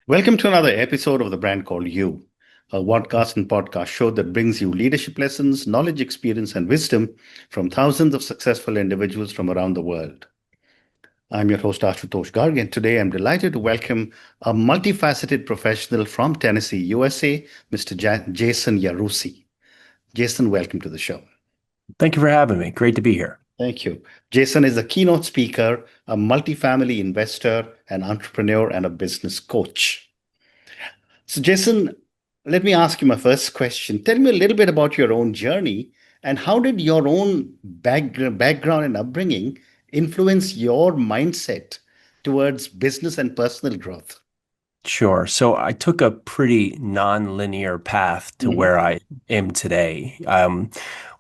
Welcome to another episode of The Brand Called You, a podcast show that brings you leadership lessons, knowledge, experience, and wisdom from thousands of successful individuals from around the world. I'm your host, Ashutosh Garg, and today I'm delighted to welcome a multifaceted professional from Tennessee, USA, Mr. Jason Yarusi. Jason, welcome to the show. Thank you for having me. Great to be here. Thank you. Jason is a keynote speaker, a multifamily investor, an entrepreneur, and a business coach. So, Jason, let me ask you my first question. Tell me a little bit about your own journey and how did your own background and upbringing influence your mindset towards business and personal growth? Sure. So I took a pretty non-linear path to Mhm. where I am today.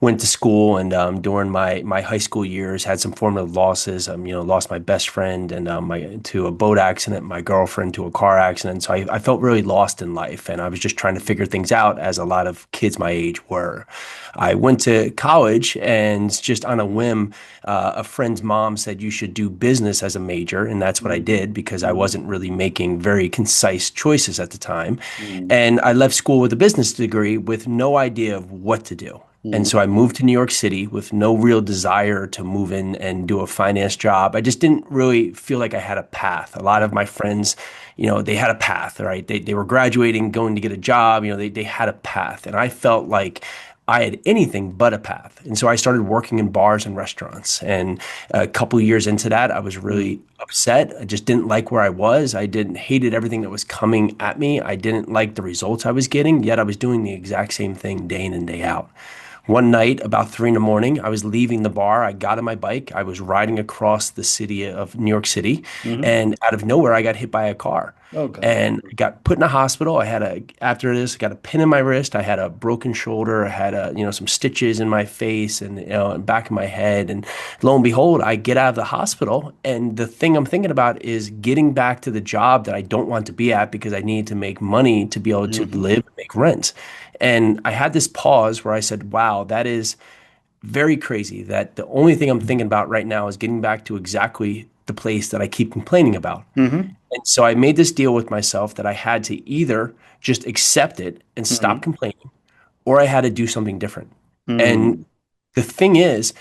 Went to school and during my high school years had some formative losses. Lost my best friend and my to a boat accident, my girlfriend to a car accident. So I felt really lost in life, and I was just trying to figure things out as a lot of kids my age were. I went to college and just on a whim, a friend's mom said you should do business as a major, and that's what I Mhm. did because I wasn't really making very concise choices at the time. Mhm. And I left school with a business degree with no idea of what to do. And Mhm. so I moved to New York City with no real desire to move in and do a finance job. I just didn't really feel like I had a path. A lot of my friends, they had a path, right? They were graduating, going to get a job, they had a path. And I felt like I had anything but a path. And so I started working in bars and restaurants. And a couple of years into that, I was really Mhm. upset. I just didn't like where I was. I didn't hated everything that was coming at me. I didn't like the results I was getting, yet I was doing the exact same thing day in and day out. One night, about 3 in the morning, I was leaving the bar. I got on my bike. I was riding across the city of New York City, Mhm. and out of nowhere, I got hit by a car Oh God. and I got put in a hospital. After this, I got a pin in my wrist. I had a broken shoulder. I had some stitches in my face and, and back of my head. And lo and behold, I get out of the hospital. And the thing I'm thinking about is getting back to the job that I don't want to be at because I need to make money to be able to Mhm. live and make rent. And I had this pause where I said, wow, that is very crazy that the only thing I'm thinking about right now is getting back to exactly the place that I keep complaining about. Mhm. And so I made this deal with myself that I had to either just accept it and stop Mhm. complaining, or I had to do something different. And Mhm. the thing is,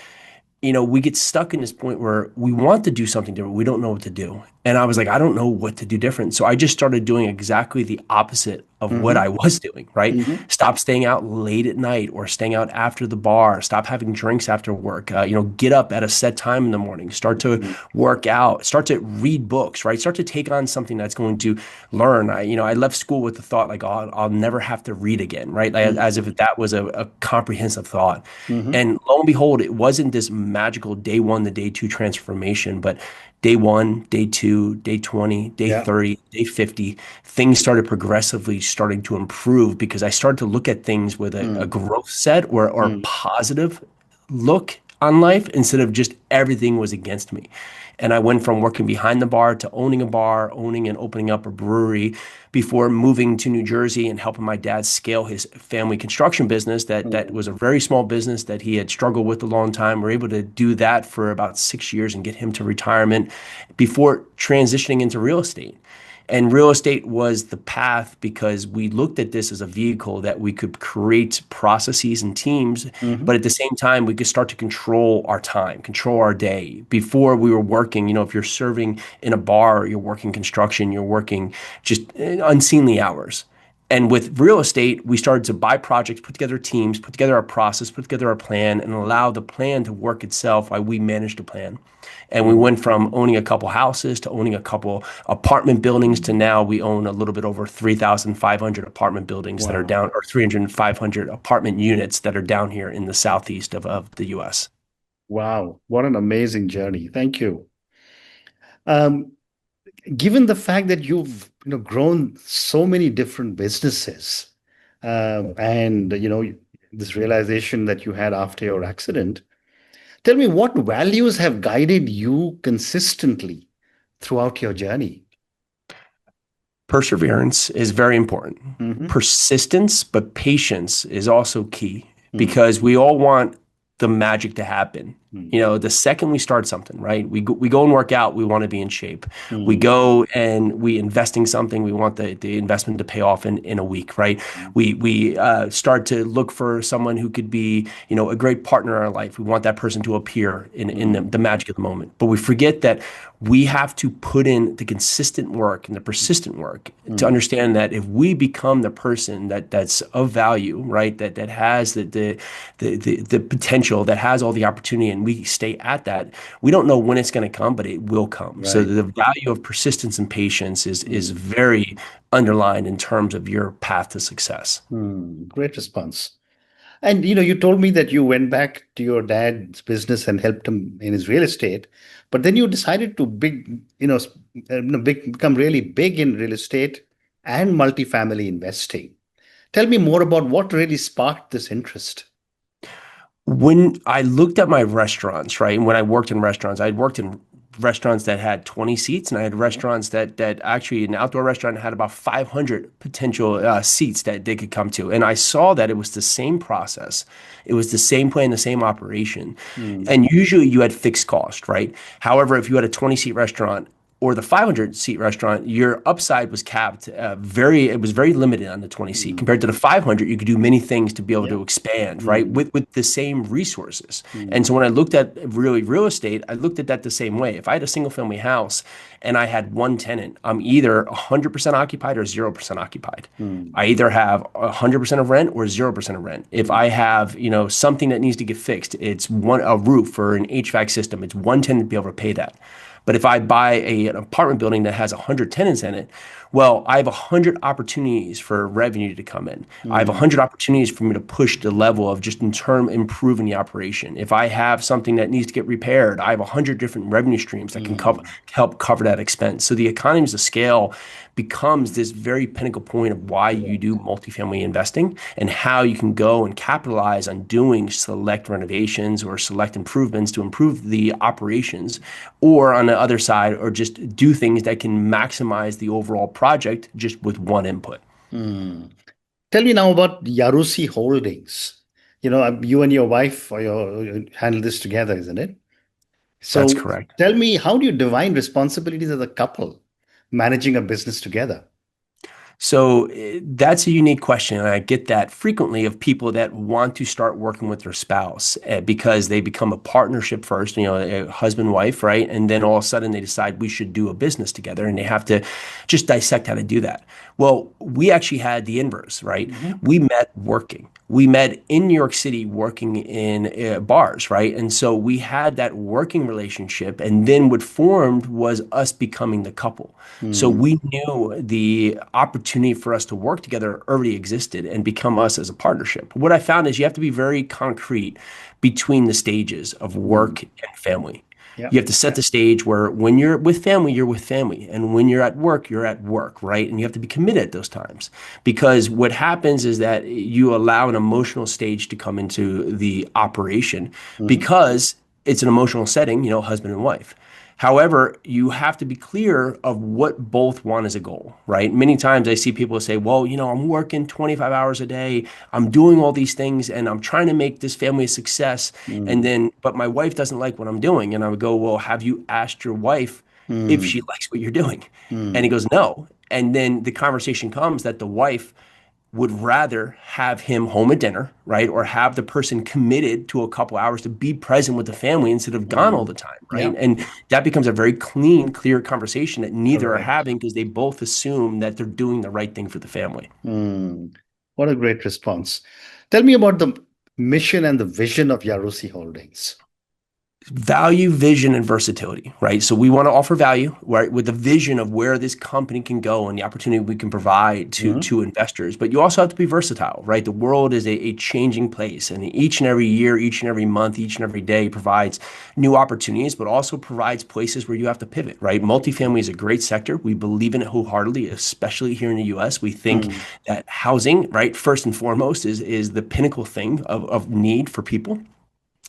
we get stuck in this point where we want to do something different. We don't know what to do. And I was like, I don't know what to do different. So I just started doing exactly the opposite of what Mhm. I was doing, right? Mhm. Stop staying out late at night or staying out after the bar. Stop having drinks after work. Get up at a set time in the morning. Start to Mhm. work out. Start to read books, right? Start to take on something that's going to learn. I left school with the thought like, oh, I'll never have to read again, right? Like, as if that was a comprehensive thought. Mhm. And lo and behold, it wasn't this magical day one to day two transformation, but day one, day two, day 20, day Yeah. 30, day 50, things started progressively starting to improve because I started to look at things with a Mhm. growth set or positive look on life instead of just everything was against me. And I went from working behind the bar to owning a bar, owning and opening up a brewery before moving to New Jersey and helping my dad scale his family construction business that Mhm. was a very small business that he had struggled with a long time. We're able to do that for about 6 years and get him to retirement before transitioning into real estate. And real estate was the path because we looked at this as a vehicle that we could create processes and teams, but Mhm. at the same time, we could start to control our time, control our day. Before we were working, if you're serving in a bar, you're working construction, you're working just unseemly hours. And with real estate, we started to buy projects, put together teams, put together our process, put together our plan, and allow the plan to work itself while we managed the plan. And we Mhm. went from owning a couple houses to owning a couple apartment buildings to now we own a little bit over 3,500 apartment buildings that are Wow. down, or 3,500 apartment units that are down here in the southeast of the US. Wow. What an amazing journey. Thank you. Um, Given the fact that you've grown so many different businesses, and this realization that you had after your accident, tell me what values have guided you consistently throughout your journey? Perseverance is very important. Hmm. Persistence, but patience is also key Hmm. because we all want the magic to happen. You know, the second we start something, right? We go and work out, we want to be in shape. We mm, go and we invest in something, we want the investment to pay off in a week, right? We start to look for someone who could be, you know, a great partner in our life. We want that person to appear in the mm, magic of the moment. But we forget that we have to put in the consistent work and the persistent work to mm, understand that if we become the person that's of value, right, that has the potential, that has all the opportunity, and we stay at that, we don't know when it's going to come, but it will come. So right. the value of persistence and patience is Mm, very underlined in terms of your path to success. great response. And you told me that you went back to your dad's business and helped him in his real estate, but then you decided to become really big in real estate and multifamily investing. Tell me more about what really sparked this interest. When I looked at my restaurants, right, and when I worked in restaurants, I'd worked in restaurants that had 20 seats, and I had restaurants that actually an outdoor restaurant had about 500 potential seats that they could come to. And I saw that it was the same process, it was the same plan, the same operation, Mm, and usually you had fixed cost, right? However, if you had a 20-seat restaurant or the 500-seat restaurant, your upside was capped. It was very limited on the 20-seat. mm, Compared to the 500, you could do many things to be able yeah. to expand, right? Mm, With the same resources. And mm, so when I looked at really real estate, I looked at that the same way. If I had a single family house and I had one tenant, I'm either 100% occupied or 0% occupied. mm, I either have 100% of rent or 0% of rent. If mm, I have, you know, something that needs to get fixed, it's a roof or an HVAC system. It's one tenant to be able to pay that. But if I buy an apartment building that has 100 tenants in it, well, I have 100 opportunities for revenue to come in. I have mm, 100 opportunities for me to push the level of just in term improving the operation. If I have something that needs to get repaired, I have 100 different revenue streams that can mm, help cover that expense. So the economies of scale becomes this very pinnacle point of why you do correct. multifamily investing and how you can go and capitalize on doing select renovations or select improvements to improve the operations, or on the other side, or just do things that can maximize the overall project just with one input. Mm. Tell me now about Yarusi Holdings. You and your wife you handle this together, isn't it? That's So correct. tell me, how do you divine responsibilities as a couple managing a business together? So that's a unique question. And I get that frequently of people that want to start working with their spouse because they become a partnership first, you know, a husband, wife, right? And then all of a sudden they decide we should do a business together and they have to just dissect how to do that. Well, we actually had the inverse, right? Hmm. We met working. We met in New York City working in bars, right? And so we had that working relationship. And then what formed was us becoming the couple. So Mm, we knew the opportunity for us to work together already existed and become us as a partnership. What I found is you have to be very concrete between the stages of mm, work and family. yeah. You have to set the stage where when you're with family, you're with family. And when you're at work, right? And you have to be committed at those times. Because what happens is that you allow an emotional stage to come into the operation Hmm. because it's an emotional setting, you know, husband and wife. However, you have to be clear of what both want as a goal, right? Many times I see people say, well, you know, I'm working 25 hours a day, I'm doing all these things, and I'm trying to make this family a success. And Mm, then, but my wife doesn't like what I'm doing. And I would go, well, have you asked your wife if she mm, likes what you're doing? And he mm, goes, no. And then the conversation comes that the wife would rather have him home at dinner, right? Or have the person committed to a couple hours to be present with the family instead of gone all mm. the time, Yeah, right? And that becomes a very clean, clear conversation that neither are correct. having because they both assume that they're doing the right thing for the family. Mm. What a great response. Tell me about the mission and the vision of Yarusi Holdings. Value, vision, and versatility, right? So we want to offer value, right, with the vision of where this company can go and the opportunity we can provide Hmm. to investors. But you also have to be versatile, right? The world is a changing place, and each and every year, each and every month, each and every day provides new opportunities, but also provides places where you have to pivot, right? Multifamily is a great sector. We believe in it wholeheartedly, especially here in the U.S. We think Mm, that housing, right, first and foremost, is the pinnacle thing of need for people.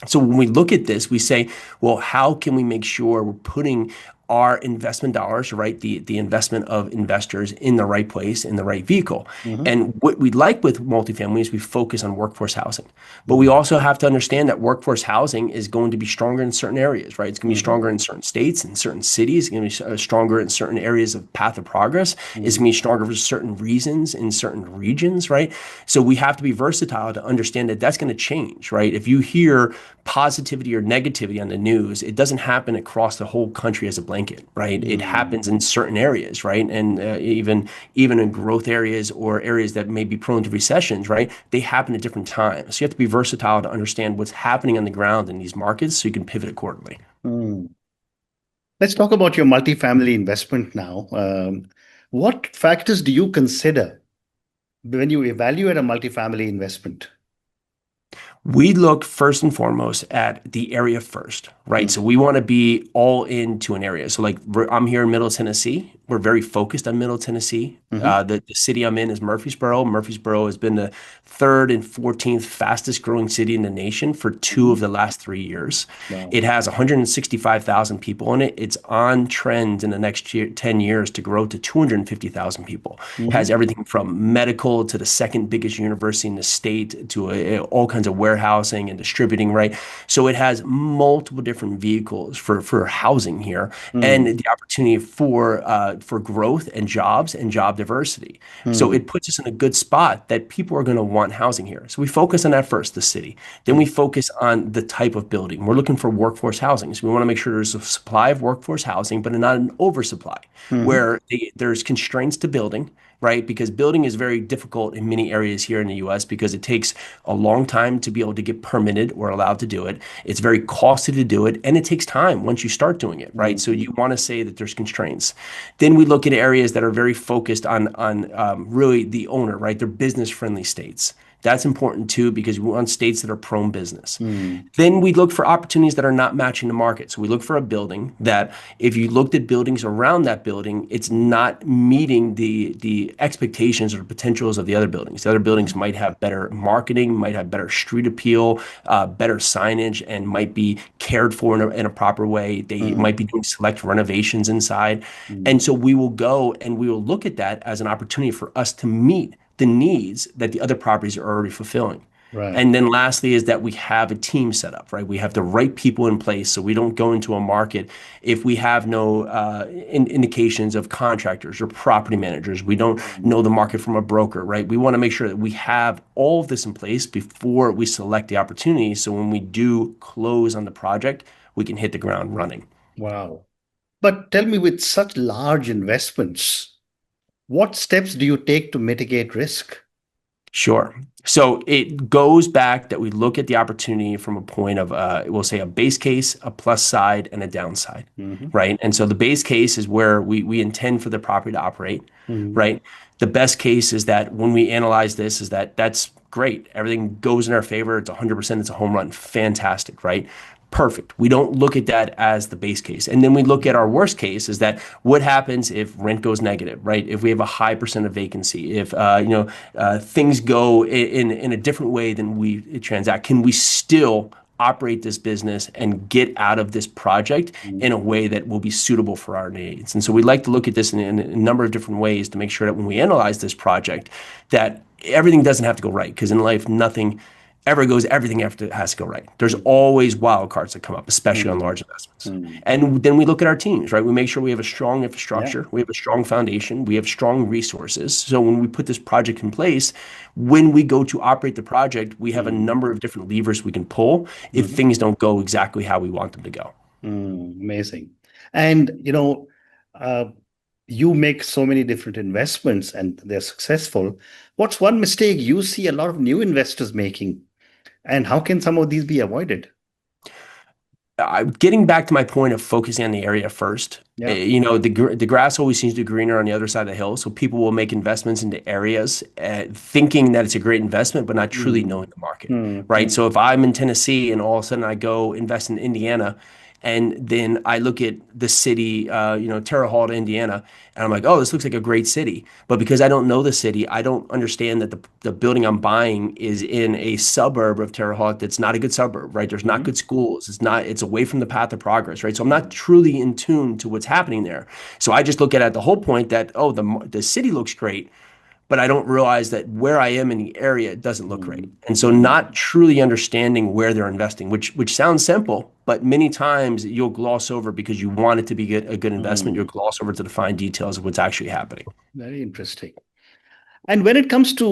So when we look at this, we say, well, how can we make sure we're putting our investment dollars, right? The investment of investors in the right place, in the right vehicle. Mm-hmm. And what we like with multifamily is we focus on workforce housing. But we Mm-hmm. also have to understand that workforce housing is going to be stronger in certain areas, right? It's going to be Mm-hmm. stronger in certain states, in certain cities. It's going to be stronger in certain areas of path of progress. It's going to be stronger for certain reasons in certain regions, right? So we have to be versatile to understand that that's going to change, right? If you hear positivity or negativity on the news, it doesn't happen across the whole country as a blanket, right? It Mm-hmm. happens in certain areas, right? And even in growth areas or areas that may be prone to recessions, right? They happen at different times. So you have to be versatile to understand what's happening on the ground in these markets so you can pivot accordingly. Mm. Let's talk about your multifamily investment now. What factors do you consider when you evaluate a multifamily investment? We look first and foremost at the area first, right? So Mm-hmm. we want to be all into an area. So like I'm here in Middle Tennessee. We're very focused on Middle Tennessee. Mm-hmm. The city I'm in is Murfreesboro. Murfreesboro has been the third and 14th fastest growing city in the nation for two Mm-hmm. of the last 3 years. Wow. It has 165,000 people in it. It's on trend in the next 10 years to grow to 250,000 people. It Mm-hmm. has everything from medical to the second biggest university in the state to all kinds of warehousing and distributing, right? So it has multiple different vehicles for housing here and the opportunity for growth and job diversity. So Mm-hmm. it puts us in a good spot that people are going to want housing here. So we focus on that first, the city. Then we focus on the type of building. We're looking for workforce housing. So we want to make sure there's a supply of workforce housing, but not an oversupply, Mm-hmm. where there's constraints to building, right? Because building is very difficult in many areas here in the US because it takes a long time to be able to get permitted or allowed to do it. It's very costly to do it, and it takes time once you start doing it, right? So Mm-hmm. you want to say that there's constraints. Then we look at areas that are very focused on really the owner, right? They're business friendly states. That's important too because we want states that are pro business. Mm-hmm. Then we look for opportunities that are not matching the market. So we look for a building that if you looked at buildings around that building, it's not meeting the expectations or potentials of the other buildings. The other buildings might have better marketing, might have better street appeal, better signage, and might be cared for in a proper way. They Mm-hmm. might be doing select renovations inside. Mm-hmm. And so we will go and we will look at that as an opportunity for us to meet the needs that the other properties are already fulfilling. Right. And then lastly is that we have a team set up, right? We have the right people in place so we don't go into a market if we have no indications of contractors or property managers. We don't know the market from a broker, right? We want to make sure that we have all of this in place before we select the opportunity. So when we do close on the project, we can hit the ground running. Wow. But tell me, with such large investments, what steps do you take to mitigate risk? Sure. So it goes back that we look at the opportunity from a point of, we'll say a base case, a plus side, and a downside, Mm-hmm. right? And so the base case is where we intend for the property to operate, Mm-hmm. right? The best case is that when we analyze this, is that that's great. Everything goes in our favor. It's 100%. It's a home run. Fantastic, right? Perfect. We don't look at that as the base case. And then we look at our worst case is that what happens if rent goes negative, right? If we have a high percent of vacancy, if things go in a different way than we transact, can we still operate this business and get out of this project in a way that will be suitable for our needs? And so we like to look at this in a number of different ways to make sure that when we analyze this project, that everything doesn't have to go right. Because in life, nothing ever goes, everything after has to go right. There's always wild cards that come up, especially on Mm-hmm. large investments. Mm-hmm. And then we look at our teams, right? We make sure we have a strong Yeah. infrastructure, we have a strong foundation, we have strong resources. So when we put this project in place, when we go to operate the project, we have a Mm-hmm. number of different levers we can pull if Mm-hmm. things don't go exactly how we want them to go. Amazing. And uh, you make so many different investments and they're successful. What's one mistake you see a lot of new investors making? And how can some of these be avoided? Getting back to my point of focusing on the area first, Yeah. the grass always seems to be greener on the other side of the hill. So people will make investments into areas thinking that it's a great investment, but not truly Mm, knowing the market, mm, right? mm, So if I'm in Tennessee and all of a sudden I go invest in Indiana, And then I look at the city, Terre Haute, Indiana, and I'm like, oh, this looks like a great city. But because I don't know the city, I don't understand that the building I'm buying is in a suburb of Terre Haute that's not a good suburb, right? There's not Mhm. good schools. It's away from the path of progress, right? So I'm not truly in tune to what's happening there. So I just look at it at the whole point that, oh, the city looks great, but I don't realize that where I am in the area, it doesn't look great. Mm. And so Mm. not truly understanding where they're investing, which sounds simple, but many times you'll gloss over because you want it to be a good investment. You'll Mm. gloss over to the fine details of what's actually happening. Very interesting. And when it comes to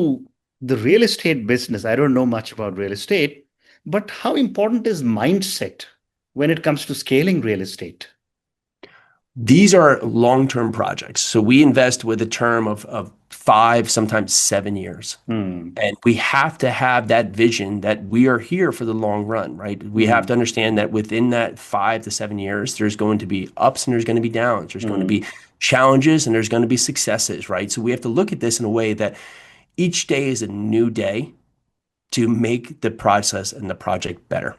the real estate business, I don't know much about real estate, but how important is mindset when it comes to scaling real estate? These are long-term projects. So we invest with a term of 5, sometimes 7 years. Hmm. And we have to have that vision that we are here for the long run, right? We have Hmm. to understand that within that 5 to 7 years, there's going to be ups and there's going to be downs. There's going to Hmm. be challenges and there's going to be successes, right? So we have to look at this in a way that each day is a new day to make the process and the project better.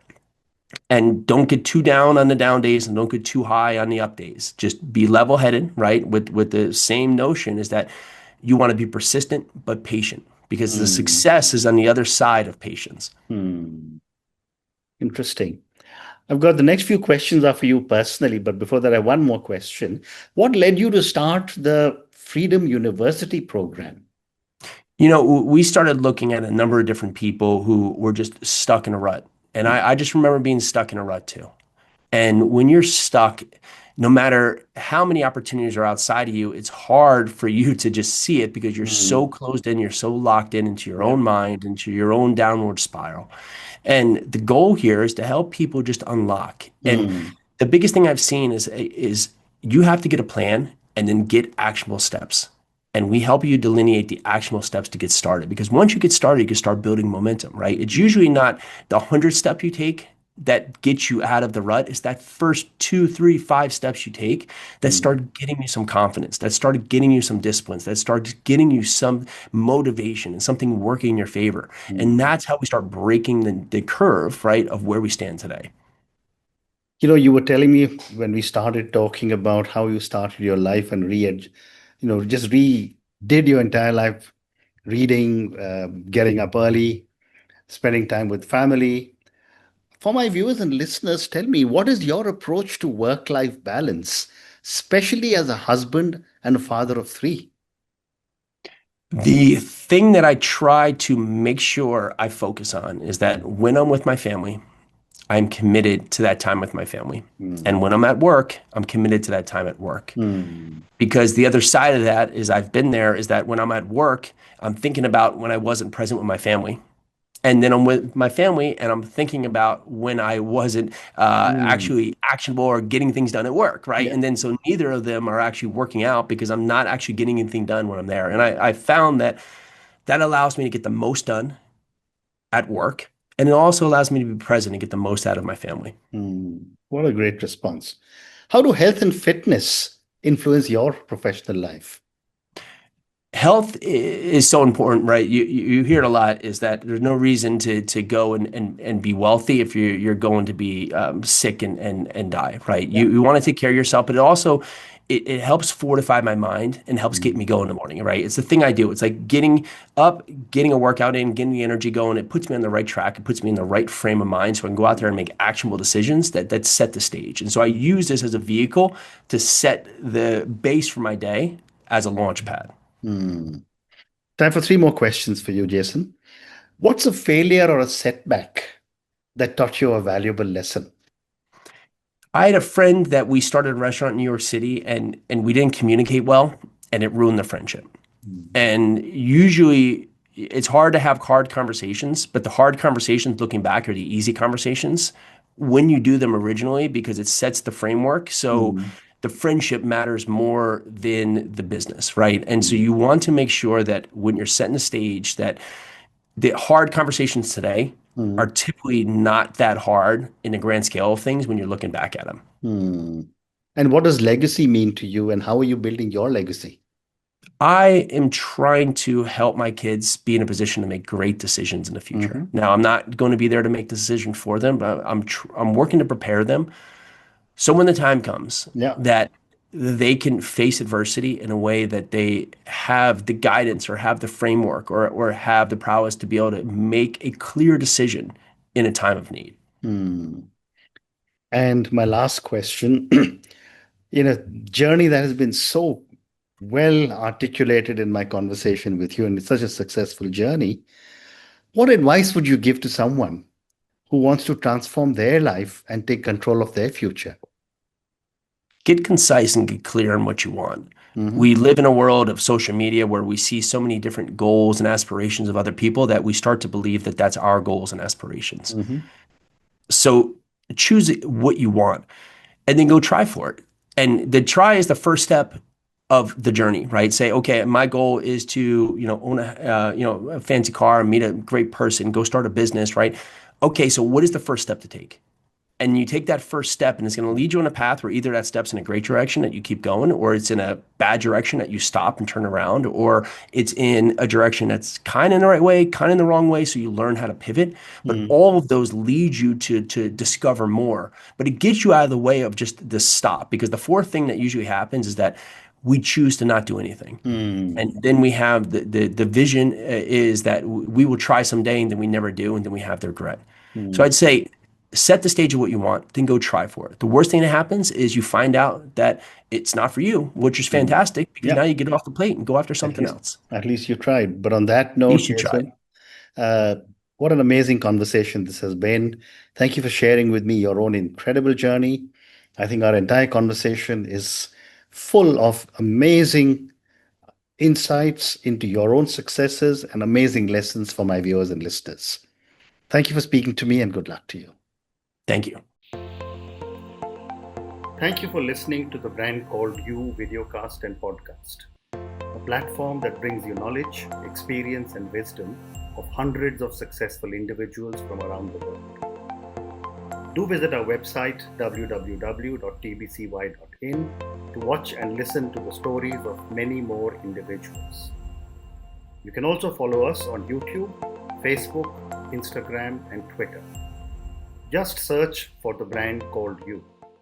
And don't get too down on the down days and don't get too high on the up days. Just be level-headed, right? With the same notion is that you want to be persistent but patient because the Hmm. success is on the other side of patience. Hmm. Interesting. I've got the next few questions are for you personally, but before that, I have one more question. What led you to start the Freedom University program? We started looking at a number of different people who were just stuck in a rut. And I just remember being stuck in a rut too. And when you're stuck, no matter how many opportunities are outside of you, it's hard for you to just see it because you're so Hmm. closed in, you're so locked in into your Yeah. own mind, into your own downward spiral. And the goal here is to help people just unlock. And Hmm. the biggest thing I've seen is you have to get a plan and then get actionable steps. And we help you delineate the actionable steps to get started. Because once you get started, you can start building momentum, right? It's usually not the 100 step you take that gets you out of the rut. It's that first 2, 3, 5 steps you take that Hmm. start getting you some confidence, that started getting you some disciplines, that started getting you some motivation and something working in your favor. Hmm. And that's how we start breaking the curve, right, of where we stand today. You were telling me when we started talking about how you started your life and just redid your entire life, reading, getting up early, spending time with family. For my viewers and listeners, tell me, what is your approach to work-life balance, especially as a husband and a father of three? The thing that I try to make sure I focus on is that when I'm with my family, I'm committed to that time with my family. Hmm. And when I'm at work, I'm committed to that time at work. Hmm. Because the other side of that is I've been there is that when I'm at work, I'm thinking about when I wasn't present with my family. And then I'm with my family and I'm thinking about when I wasn't Hmm. actually actionable or getting things done at work, right? Yeah. And then so neither of them are actually working out because I'm not actually getting anything done when I'm there. And I found that that allows me to get the most done at work. And it also allows me to be present and get the most out of my family. Hmm. What a great response. How do health and fitness influence your professional life? Health is so important, right? You hear it a lot is that there's no reason to go and be wealthy if you're going to be sick and die, right? Yeah. You want to take care of yourself, but it also it helps fortify my mind and helps get Hmm. me going in the morning, right? It's the thing I do. It's like getting up, getting a workout in, getting the energy going. It puts me on the right track. It puts me in the right frame of mind so I can go out there and make actionable decisions that set the stage. And so I use this as a vehicle to set the base for my day as a launch pad. Hmm. Time for three more questions for you, Jason. What's a failure or a setback that taught you a valuable lesson? I had a friend that we started a restaurant in New York City and we didn't communicate well and it ruined the friendship. Hmm. And usually it's hard to have hard conversations, but the hard conversations looking back are the easy conversations when you do them originally because it sets the framework. So Hmm. the friendship matters more than the business, right? And so Hmm. you want to make sure that when you're setting the stage that the hard conversations today are Hmm. typically not that hard in the grand scale of things when you're looking back at them. Hmm. And what does legacy mean to you, and how are you building your legacy? I am trying to help my kids be in a position to make great decisions in the future. Hmm. Now, I'm not going to be there to make the decision for them, but I'm working to prepare them So when the time comes Yeah. that they can face adversity in a way that they have the guidance or have the framework or have the prowess to be able to make a clear decision in a time of need. Hmm. And my last question, in a journey that has been so well articulated in my conversation with you, and it's such a successful journey, what advice would you give to someone who wants to transform their life and take control of their future? Get concise and get clear on what you want. Hmm. We live in a world of social media where we see so many different goals and aspirations of other people that we start to believe that that's our goals and aspirations. Hmm. So choose what you want and then go try for it. And the try is the first step of the journey, right? Say, okay, my goal is to, own a fancy car, meet a great person, go start a business, right? Okay, so what is the first step to take? And you take that first step and it's going to lead you on a path where either that step's in a great direction that you keep going, or it's in a bad direction that you stop and turn around, or it's in a direction that's kind of in the right way, kind of in the wrong way. So you learn how to pivot. But Hmm. all of those lead you to discover more. But it gets you out of the way of just the stop, because the fourth thing that usually happens is that we choose to not do anything. Hmm. And then we have the vision is that we will try someday and then we never do. And then we have the regret. So Hmm. I'd say set the stage of what you want, then go try for it. The worst thing that happens is you find out that it's not for you, which is Hmm. fantastic because Yeah, now you get it off the plate and go after at something least else. at least you tried. But on that At note, least you tried. Jason, uh, what an amazing conversation this has been. Thank you for sharing with me your own incredible journey. I think our entire conversation is full of amazing insights into your own successes and amazing lessons for my viewers and listeners. Thank you for speaking to me and good luck to you. Thank you. Thank you for listening to the Brand Called You videocast and podcast, a platform that brings you knowledge, experience, and wisdom of hundreds of successful individuals from around the world. Do visit our website www.tbcy.in to watch and listen to the stories of many more individuals. You can also follow us on YouTube, Facebook, Instagram, and Twitter. Just search for the brand called You.